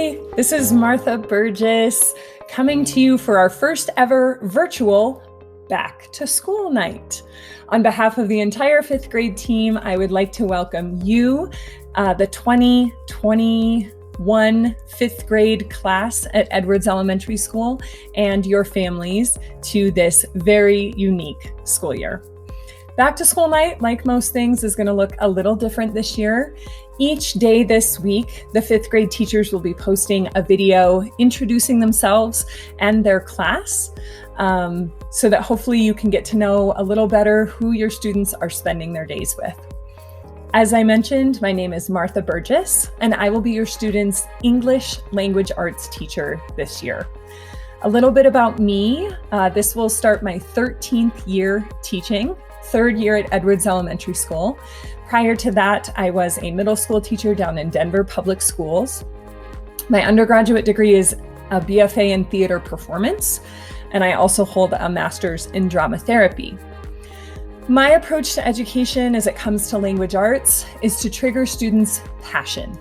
Hi, this is Martha Burgess coming to you for our first ever virtual Back to School night. On behalf of the entire fifth grade team, I would like to welcome you, the 2021 fifth grade class at Edwards Elementary School, and your families to this very unique school year. Back to School night, like most things, is going to look a little different this year. Each day this week, the fifth grade teachers will be posting a video introducing themselves and their class, so that hopefully you can get to know a little better who your students are spending their days with. As I mentioned, my name is Martha Burgess, and I will be your students' English language arts teacher this year. A little bit about me. This will start my 13th year teaching, third year at Edwards Elementary School. Prior to that, I was a middle school teacher down in Denver Public Schools. My undergraduate degree is a BFA in theater performance, and I also hold a master's in drama therapy. My approach to education as it comes to language arts is to trigger students' passion.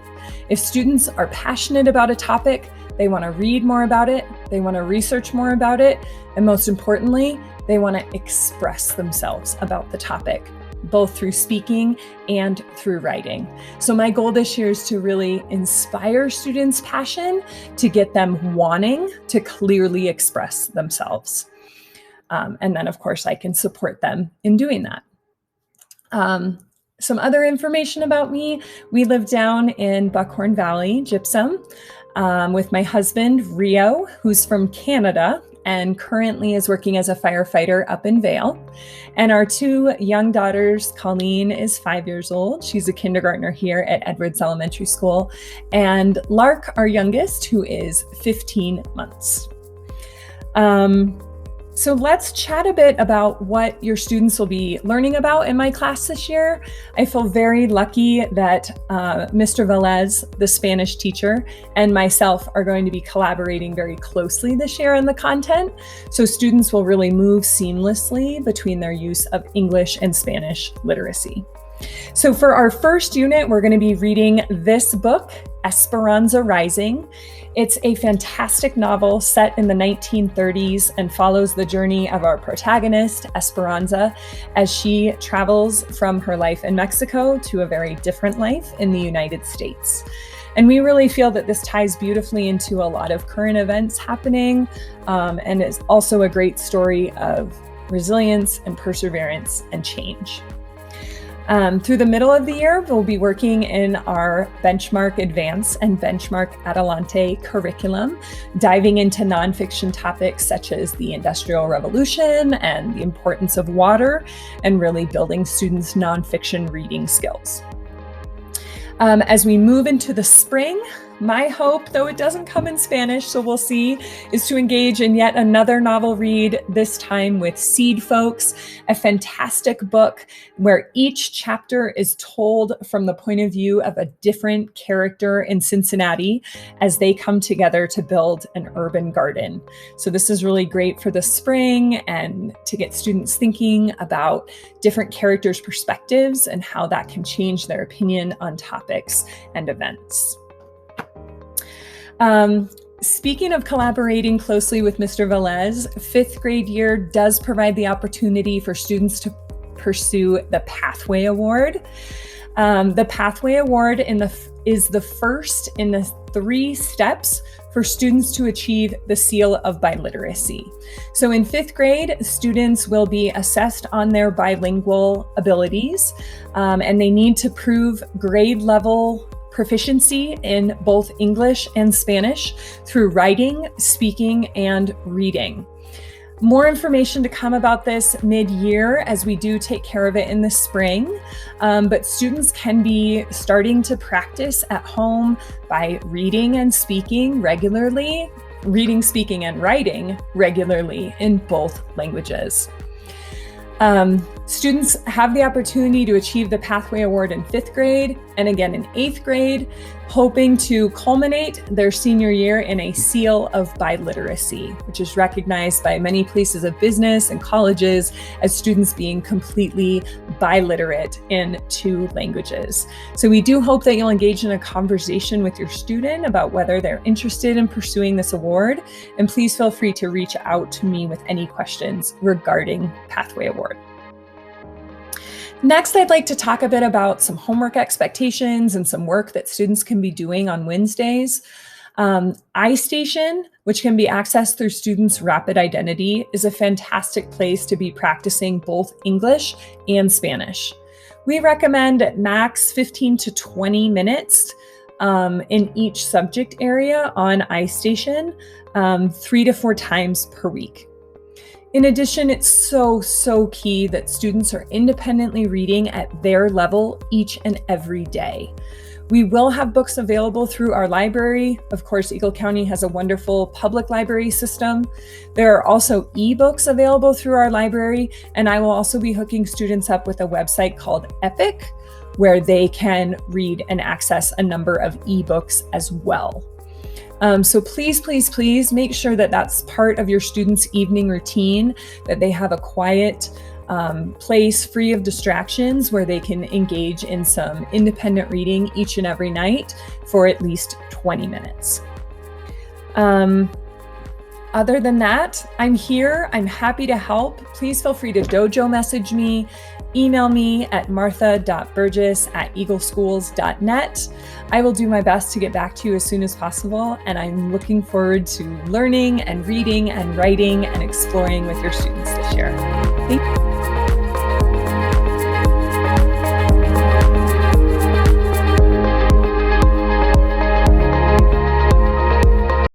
If students are passionate about a topic, they want to read more about it, they want to research more about it, and most importantly, they want to express themselves about the topic, both through speaking and through writing. So my goal this year is to really inspire students' passion, to get them wanting to clearly express themselves. And then, of course, I can support them in doing that. Some other information about me. We live down in Buckhorn Valley, Gypsum, with my husband, Rio, who's from Canada and currently is working as a firefighter up in Vail. And our two young daughters, Colleen is 5 years old. She's a kindergartner here at Edwards Elementary School. And Lark, our youngest, who is 15 months. So let's chat a bit about what your students will be learning about in my class this year. I feel very lucky that Mr. Velez, the Spanish teacher, and myself are going to be collaborating very closely this year on the content. So students will really move seamlessly between their use of English and Spanish literacy. So for our first unit, we're going to be reading this book, Esperanza Rising. It's a fantastic novel set in the 1930s and follows the journey of our protagonist, Esperanza, as she travels from her life in Mexico to a very different life in the United States. And we really feel that this ties beautifully into a lot of current events happening, and is also a great story of resilience and perseverance and change. Through the middle of the year, we'll be working in our Benchmark Advance and Benchmark Adelante curriculum, diving into nonfiction topics such as the Industrial Revolution and the importance of water, and really building students' nonfiction reading skills. As we move into the spring, my hope, though it doesn't come in Spanish, so we'll see, is to engage in yet another novel read, this time with Seed Folks, a fantastic book where each chapter is told from the point of view of a different character in Cincinnati as they come together to build an urban garden. So this is really great for the spring and to get students thinking about different characters' perspectives and how that can change their opinion on topics and events. Speaking of collaborating closely with Mr. Velez, fifth grade year does provide the opportunity for students to pursue the Pathway Award. The Pathway Award is the first in the 3 steps for students to achieve the seal of biliteracy. So in fifth grade, students will be assessed on their bilingual abilities, and they need to prove grade level proficiency in both English and Spanish through writing, speaking, and reading. More information to come about this mid-year as we do take care of it in the spring, but students can be starting to practice at home by reading and speaking regularly, reading, speaking, and writing regularly in both languages. Students have the opportunity to achieve the Pathway Award in 5th grade and again in 8th grade, hoping to culminate their senior year in a seal of biliteracy, which is recognized by many places of business and colleges as students being completely biliterate in 2 languages. So we do hope that you'll engage in a conversation with your student about whether they're interested in pursuing this award, and please feel free to reach out to me with any questions regarding Pathway Award. Next, I'd like to talk a bit about some homework expectations and some work that students can be doing on Wednesdays. iStation, which can be accessed through Students' Rapid Identity, is a fantastic place to be practicing both English and Spanish. We recommend at max 15 to 20 minutes in each subject area on iStation 3 to 4 times per week. In addition, it's so key that students are independently reading at their level each and every day. We will have books available through our library. Of course, Eagle County has a wonderful public library system. There are also ebooks available through our library, and I will also be hooking students up with a website called Epic, where they can read and access a number of ebooks as well. So please make sure that that's part of your students' evening routine, that they have a quiet place free of distractions where they can engage in some independent reading each and every night for at least 20 minutes. Other than that, I'm here. I'm happy to help. Please feel free to dojo message me, email me at martha.burgess@eagleschools.net. I will do my best to get back to you as soon as possible, and I'm looking forward to learning and reading and writing and exploring with your students this year. Thank you.